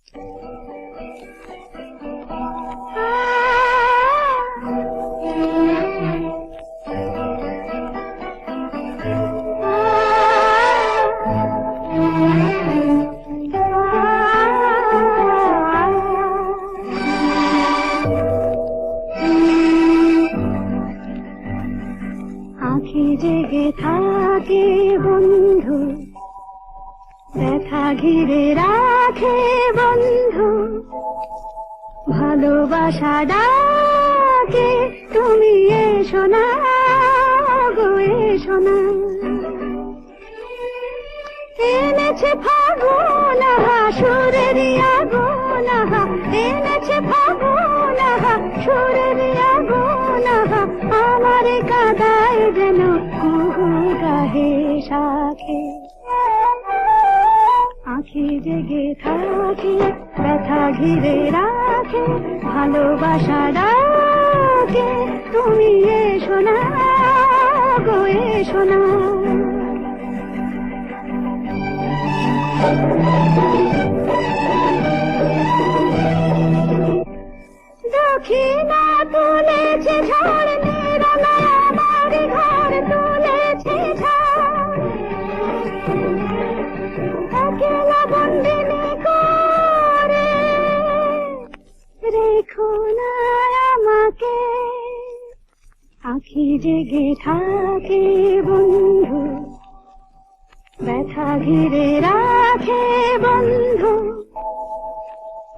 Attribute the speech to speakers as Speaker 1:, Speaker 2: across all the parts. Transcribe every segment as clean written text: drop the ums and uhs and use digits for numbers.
Speaker 1: আঁখি জেগে থাকে বন্ধু, ব্যথা ঘিরে রাখে বন্ধু, ভালোবাসা ডাকে তুমি এসো না গো এসো না। এনেছে ফাগুন সুরের আগুন, এনেছে ফাগুন সুরের আগুন, আমার কাদায় যেন কুহু গাহে শাখে। আঁখি জেগে থাকে ব্যথা ঘিরে রাখে, ভালোবাসা ডাকে তুমি এসো না গো এসো না। দক্ষিণা তুলেছে ঝড়, নিরালা আমার ঘর তুলেছে ঝড়, একলা বন্দিনী করে রেখো না আমাকে। আঁখি জেগে থাকে বন্ধু, ব্যথা ঘিরে রাখে বন্ধু,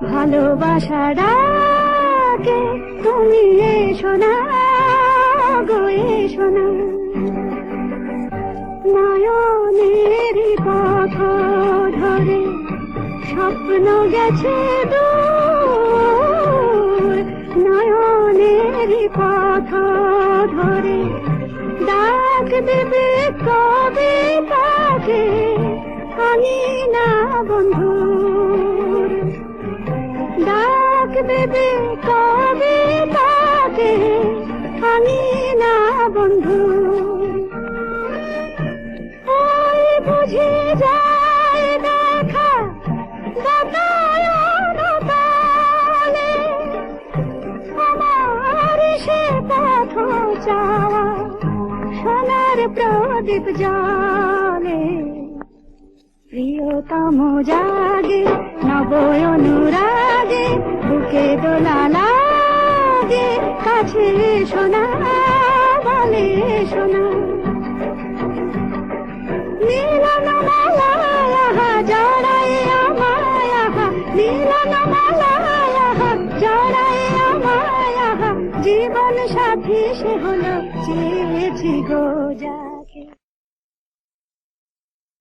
Speaker 1: ভালোবাসা ডাকে তুমি এসো না গো এসো না। নয়নের পথ ধরে স্বপ্ন গেছে দূর, নয়নের পথ ধরে ডাক দেবে কবে তাকে আমি না বন্ধু, ডাক দেবে কবে তাকে আমি না বন্ধু। ওই বুঝে যায় দেখা বাতায়ন তালে, আমার সে পথ চাওয়া সোনার প্রদীপ জলে। প্রিয়তম জাগে নব অনুরাগে, বুকে দোলা লাগে কাছে শোনা বলে শোনা। মিলন মালা জড়াই আমায়, মিলন মালা জড়াই আমায়, জীবন সাথী সে হলো চেয়েছি গো যা।